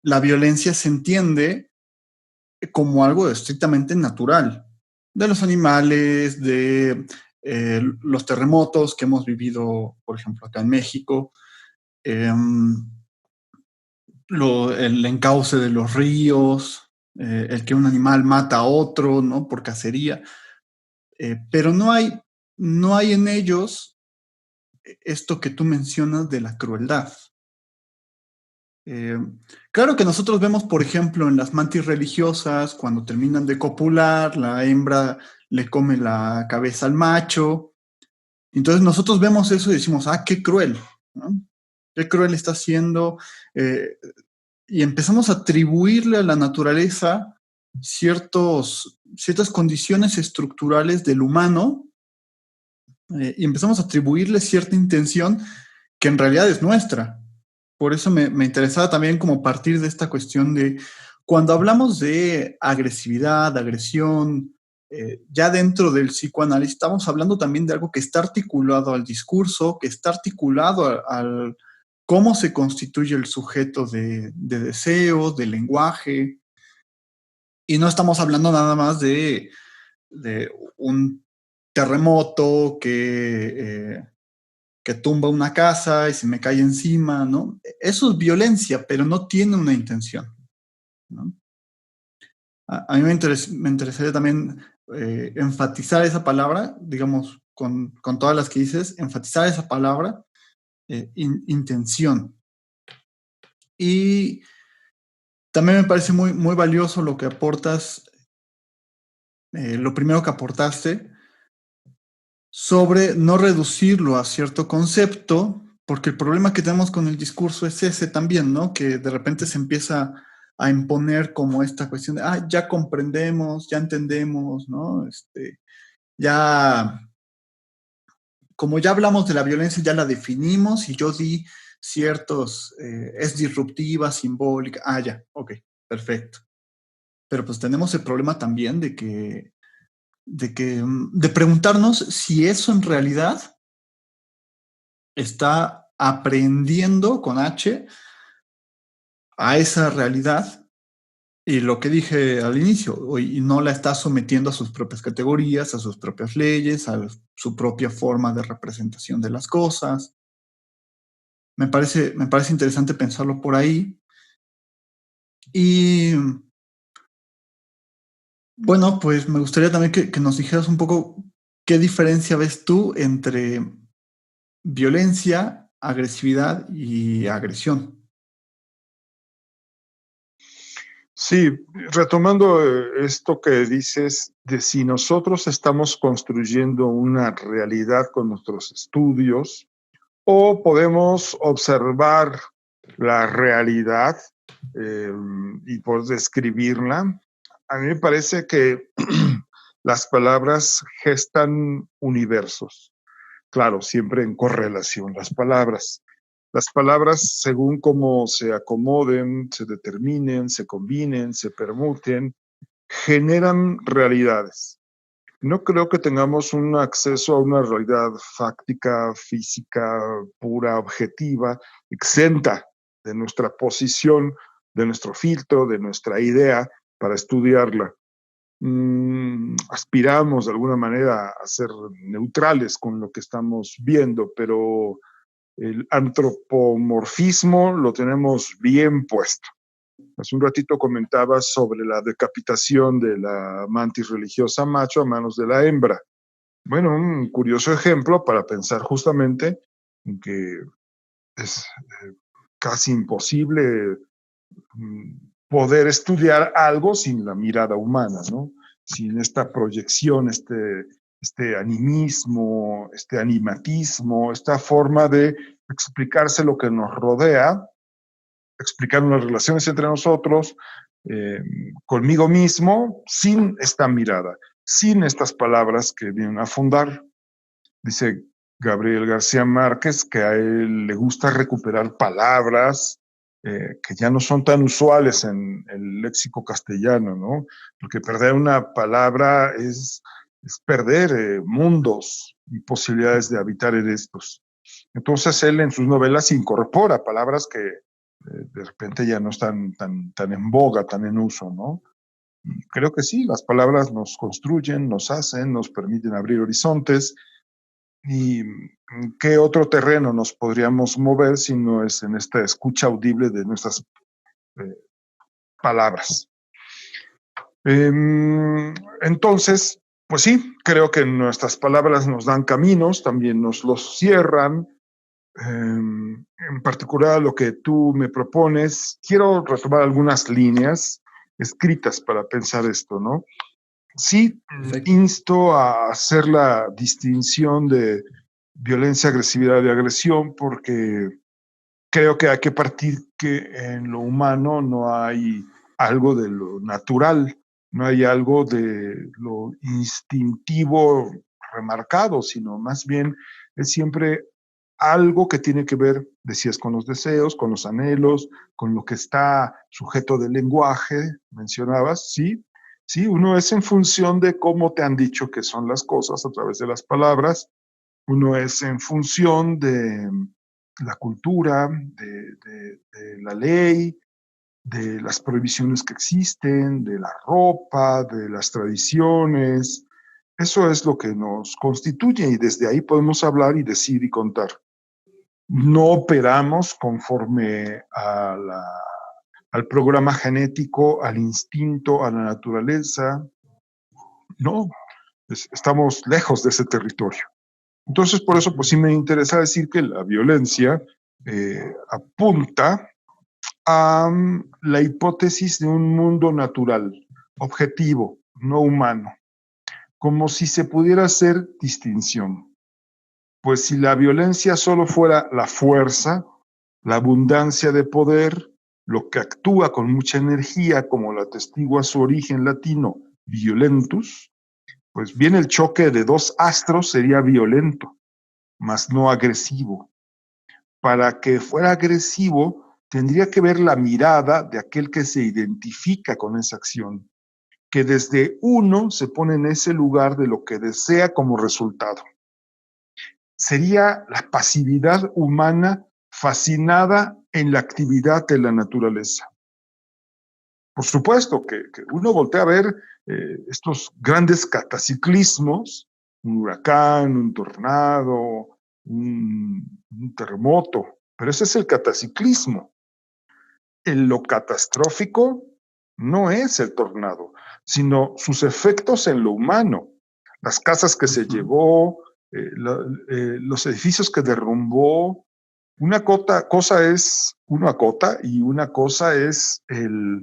la violencia se entiende como algo estrictamente natural, de los animales, de los terremotos que hemos vivido, por ejemplo, acá en México, em, el encauce de los ríos, el que un animal mata a otro, ¿no? Por cacería, pero no hay en ellos esto que tú mencionas de la crueldad. Eh, claro que nosotros vemos, por ejemplo, en las mantis religiosas, cuando terminan de copular, la hembra le come la cabeza al macho. Entonces nosotros vemos eso y decimos, ah, qué cruel, ¿no? Qué cruel está siendo. eh, y empezamos a atribuirle a la naturaleza ciertas condiciones estructurales del humano, y empezamos a atribuirle cierta intención que en realidad es nuestra. Por eso me interesaba también como partir de esta cuestión de cuando hablamos de agresividad, agresión, ya dentro del psicoanálisis estamos hablando también de algo que está articulado al discurso, que está articulado al cómo se constituye el sujeto de deseo, de lenguaje, y no estamos hablando nada más de un terremoto que tumba una casa y se me cae encima, ¿no? Eso es violencia, pero no tiene una intención, ¿no? A mí me interesaría también enfatizar esa palabra, digamos, con todas las que dices, enfatizar esa palabra, intención. Y también me parece muy valioso lo que aportas, lo primero que aportaste, sobre no reducirlo a cierto concepto, porque el problema que tenemos con el discurso es ese también, ¿no? Que de repente se empieza a imponer como esta cuestión de, ah, ya comprendemos, ya entendemos, ¿no? Ya, como ya hablamos de la violencia, ya la definimos y yo di es disruptiva, simbólica, ah, ya, ok, perfecto. Pero pues tenemos el problema también de preguntarnos si eso en realidad está aprendiendo con H a esa realidad y lo que dije al inicio, y no la está sometiendo a sus propias categorías, a sus propias leyes, a su propia forma de representación de las cosas. Me parece interesante pensarlo por ahí. Y bueno, pues me gustaría también que nos dijeras un poco qué diferencia ves tú entre violencia, agresividad y agresión. Sí, retomando esto que dices de si nosotros estamos construyendo una realidad con nuestros estudios o podemos observar la realidad y poder describirla, a mí me parece que las palabras gestan universos. Claro, siempre en correlación las palabras. Las palabras, según cómo se acomoden, se determinen, se combinen, se permuten, generan realidades. No creo que tengamos un acceso a una realidad fáctica, física, pura, objetiva, exenta de nuestra posición, de nuestro filtro, de nuestra idea para estudiarla. Aspiramos de alguna manera a ser neutrales con lo que estamos viendo, pero el antropomorfismo lo tenemos bien puesto. Hace un ratito comentaba sobre la decapitación de la mantis religiosa macho a manos de la hembra. Bueno, un curioso ejemplo para pensar justamente en que es casi imposible poder estudiar algo sin la mirada humana, ¿no? Sin esta proyección, este animismo, este animatismo, esta forma de explicarse lo que nos rodea, explicar las relaciones entre nosotros, conmigo mismo, sin esta mirada, sin estas palabras que vienen a fundar. Dice Gabriel García Márquez que a él le gusta recuperar palabras que ya no son tan usuales en el léxico castellano, ¿no? Porque perder una palabra es perder mundos y posibilidades de habitar en estos. Entonces él en sus novelas incorpora palabras que de repente ya no están tan en boga, tan en uso, ¿no? Y creo que sí, las palabras nos construyen, nos hacen, nos permiten abrir horizontes. ¿Y qué otro terreno nos podríamos mover si no es en esta escucha audible de nuestras palabras? Entonces, pues sí, creo que nuestras palabras nos dan caminos, también nos los cierran. En particular, lo que tú me propones, quiero retomar algunas líneas escritas para pensar esto, ¿no? Sí, Perfecto. insto a hacer la distinción de violencia, agresividad y agresión, porque creo que hay que partir que en lo humano no hay algo de lo natural, no hay algo de lo instintivo remarcado, sino más bien es siempre algo que tiene que ver, decías, con los deseos, con los anhelos, con lo que está sujeto del lenguaje, mencionabas, sí, sí, uno es en función de cómo te han dicho que son las cosas a través de las palabras, uno es en función de la cultura, de la ley, de las prohibiciones que existen, de la ropa, de las tradiciones. Eso es lo que nos constituye y desde ahí podemos hablar y decir y contar. No operamos conforme al programa genético, al instinto, a la naturaleza. No, estamos lejos de ese territorio. Entonces, por eso, pues sí me interesa decir que la violencia apunta a la hipótesis de un mundo natural, objetivo, no humano, como si se pudiera hacer distinción. Pues si la violencia solo fuera la fuerza, la abundancia de poder, lo que actúa con mucha energía, como lo atestigua su origen latino, violentus, pues bien el choque de dos astros sería violento, mas no agresivo. Para que fuera agresivo, tendría que ver la mirada de aquel que se identifica con esa acción, que desde uno se pone en ese lugar de lo que desea como resultado. Sería la pasividad humana fascinada en la actividad de la naturaleza. Por supuesto que uno voltea a ver estos grandes cataciclismos, un huracán, un tornado, un terremoto, pero ese es el cataciclismo. Lo catastrófico no es el tornado, sino sus efectos en lo humano. Las casas que se llevó, los edificios que derrumbó. Una cosa es una cota y una cosa es el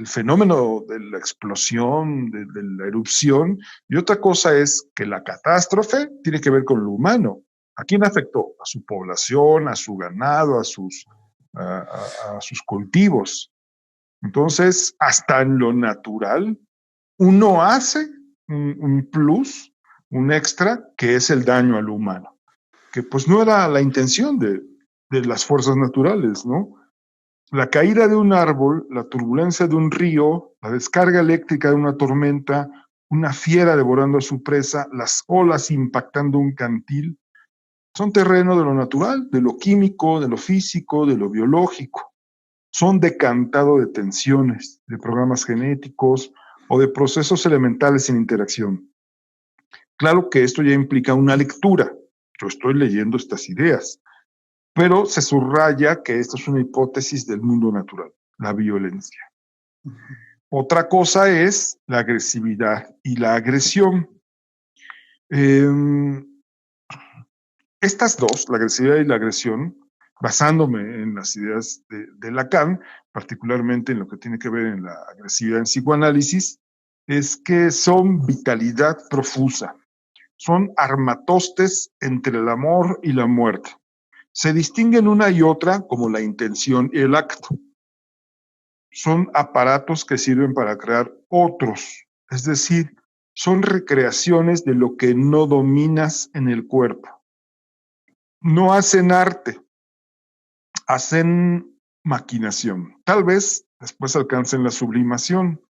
fenómeno de la explosión, de la erupción, y otra cosa es que la catástrofe tiene que ver con lo humano. ¿A quién afectó? A su población, a su ganado, a sus cultivos. Entonces, hasta en lo natural, uno hace un plus, un extra, que es el daño al humano, que pues no era la intención de las fuerzas naturales, ¿no? La caída de un árbol, la turbulencia de un río, la descarga eléctrica de una tormenta, una fiera devorando a su presa, las olas impactando un cantil, son terreno de lo natural, de lo químico, de lo físico, de lo biológico. Son decantado de tensiones, de programas genéticos o de procesos elementales en interacción. Claro que esto ya implica una lectura. Yo estoy leyendo estas ideas, pero se subraya que esta es una hipótesis del mundo natural, la violencia. Otra cosa es la agresividad y la agresión. Estas dos, la agresividad y la agresión, basándome en las ideas de Lacan, particularmente en lo que tiene que ver en la agresividad en psicoanálisis, es que son vitalidad profusa, son armatostes entre el amor y la muerte. Se distinguen una y otra como la intención y el acto. Son aparatos que sirven para crear otros, es decir, son recreaciones de lo que no dominas en el cuerpo. No hacen arte, hacen maquinación. Tal vez después alcancen la sublimación,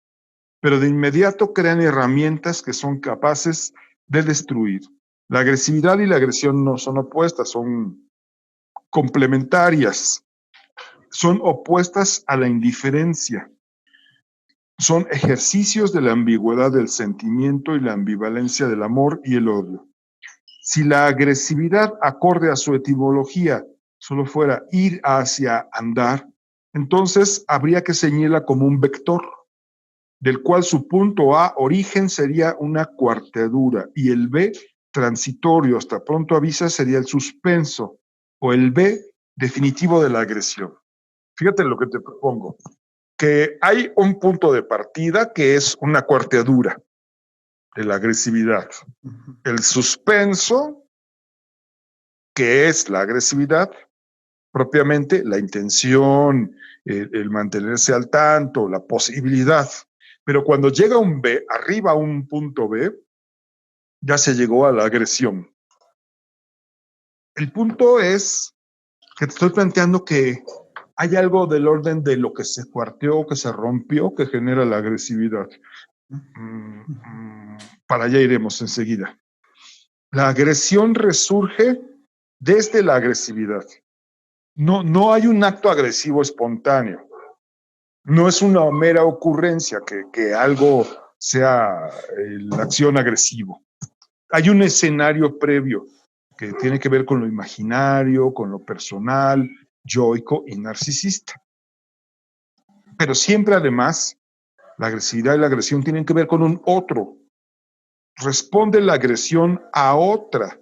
pero de inmediato crean herramientas que son capaces de destruir. La agresividad y la agresión no son opuestas, son complementarias. son opuestas a la indiferencia. Son ejercicios de la ambigüedad del sentimiento y la ambivalencia del amor y el odio. Si la agresividad, acorde a su etimología, solo fuera ir hacia andar, entonces habría que ceñirla como un vector, del cual su punto A, origen, sería una cuarteadura, y el B, transitorio, hasta pronto avisa, sería el suspenso, o el B, definitivo de la agresión. Fíjate lo que te propongo, que hay un punto de partida que es una cuarteadura de la agresividad. El suspenso, que es la agresividad, propiamente la intención, el mantenerse al tanto, la posibilidad. Pero cuando llega un B, arriba a un punto B, ya se llegó a la agresión. El punto es que te estoy planteando que hay algo del orden de lo que se cuarteó, que se rompió, que genera la agresividad. Para allá iremos enseguida. La agresión resurge desde la agresividad. No hay un acto agresivo espontáneo. No es una mera ocurrencia que algo sea la acción agresivo. Hay un escenario previo que tiene que ver con lo imaginario, con lo personal, yoico y narcisista. Pero siempre, además, la agresividad y la agresión tienen que ver con un otro. Responde la agresión a otra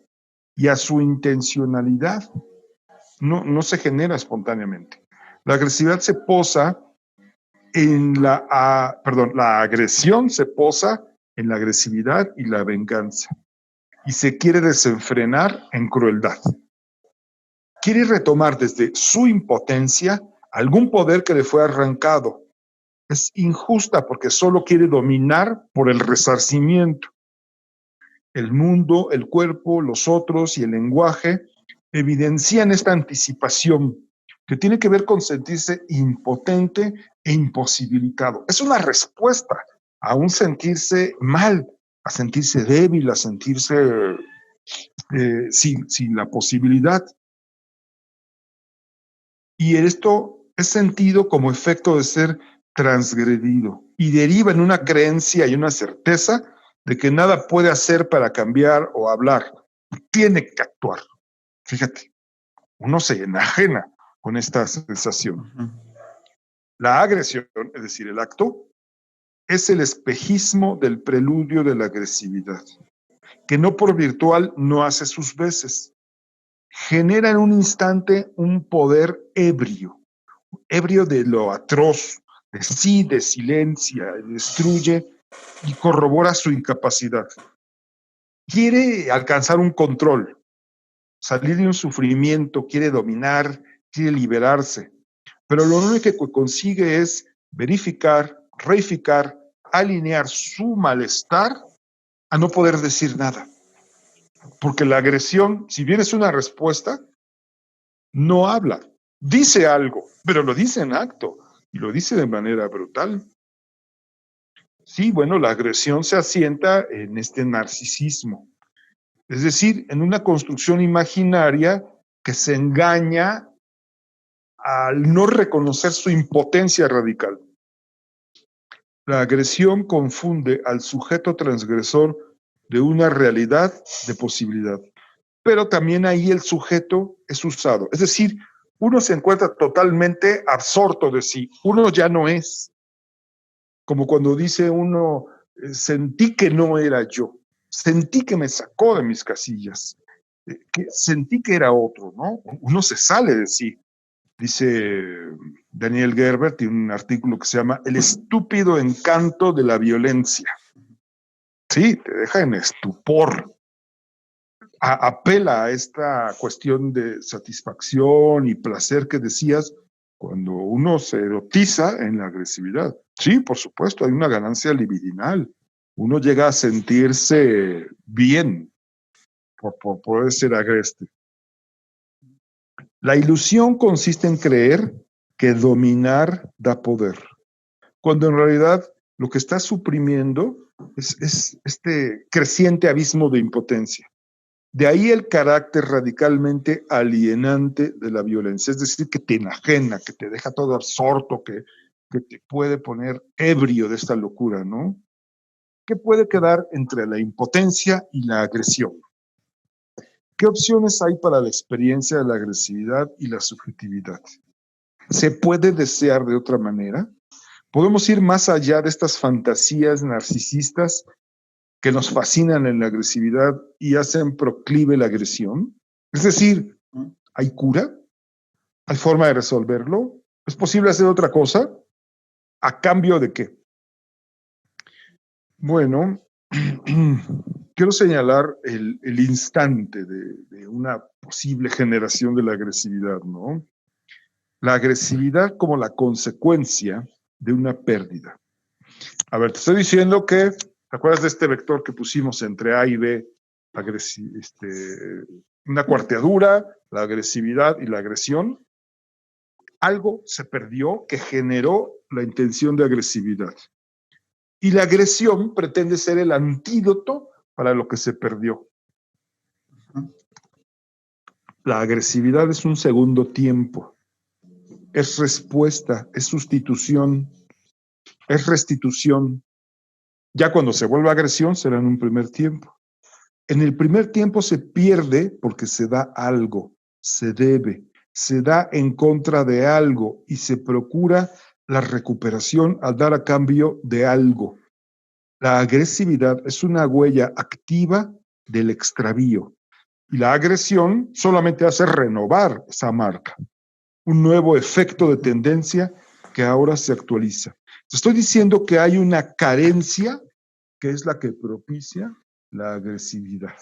y a su intencionalidad. No se genera espontáneamente. La agresividad se posa la agresión se posa en la agresividad y la venganza. Y se quiere desenfrenar en crueldad. Quiere retomar desde su impotencia algún poder que le fue arrancado. Es injusta porque solo quiere dominar por el resarcimiento. El mundo, el cuerpo, los otros y el lenguaje evidencian esta anticipación que tiene que ver con sentirse impotente e imposibilitado. Es una respuesta a un sentirse mal, a sentirse débil, a sentirse sin la posibilidad. Y esto es sentido como efecto de ser transgredido y deriva en una creencia y una certeza de que nada puede hacer para cambiar o hablar. Tiene que actuar. Fíjate, uno se enajena con esta sensación. La agresión, es decir, el acto, es el espejismo del preludio de la agresividad, que no por virtual no hace sus veces. Genera en un instante un poder ebrio de lo atroz, de sí, de silencia, destruye y corrobora su incapacidad. Quiere alcanzar un control, salir de un sufrimiento, quiere dominar, quiere liberarse, pero lo único que consigue es verificar, reificar, alinear su malestar a no poder decir nada. Porque la agresión, si bien es una respuesta, no habla, dice algo, pero lo dice en acto y lo dice de manera brutal. Sí, bueno, la agresión se asienta en este narcisismo, es decir, en una construcción imaginaria que se engaña al no reconocer su impotencia radical. La agresión confunde al sujeto transgresor de una realidad de posibilidad, pero también ahí el sujeto es usado, es decir, uno se encuentra totalmente absorto de sí, uno ya no es, como cuando dice uno, sentí que no era yo, sentí que me sacó de mis casillas, sentí que era otro, ¿no? Uno se sale de sí. Dice Daniel Gerber, tiene un artículo que se llama El estúpido encanto de la violencia. Sí, te deja en estupor. Apela a esta cuestión de satisfacción y placer que decías cuando uno se erotiza en la agresividad. Sí, por supuesto, hay una ganancia libidinal. Uno llega a sentirse bien por poder ser agreste. La ilusión consiste en creer que dominar da poder, cuando en realidad lo que está suprimiendo es este creciente abismo de impotencia. De ahí el carácter radicalmente alienante de la violencia, es decir, que te enajena, que te deja todo absorto, que te puede poner ebrio de esta locura, ¿no? ¿Qué puede quedar entre la impotencia y la agresión? ¿Qué opciones hay para la experiencia de la agresividad y la subjetividad? ¿Se puede desear de otra manera? ¿Podemos ir más allá de estas fantasías narcisistas que nos fascinan en la agresividad y hacen proclive la agresión? Es decir, ¿hay cura? ¿Hay forma de resolverlo? ¿Es posible hacer otra cosa? ¿A cambio de qué? Bueno, quiero señalar el instante de una posible generación de la agresividad, ¿no? La agresividad como la consecuencia de una pérdida. A ver, te estoy diciendo que, ¿te acuerdas de este vector que pusimos entre A y B? Una cuarteadura, la agresividad y la agresión. Algo se perdió que generó la intención de agresividad. Y la agresión pretende ser el antídoto para lo que se perdió. La agresividad es un segundo tiempo. Es respuesta, es sustitución, es restitución. Ya cuando se vuelve agresión será en un primer tiempo. En el primer tiempo se pierde porque se da algo, se debe, se da en contra de algo y se procura la recuperación al dar a cambio de algo. La agresividad es una huella activa del extravío y la agresión solamente hace renovar esa marca, un nuevo efecto de tendencia que ahora se actualiza. Estoy diciendo que hay una carencia que es la que propicia la agresividad.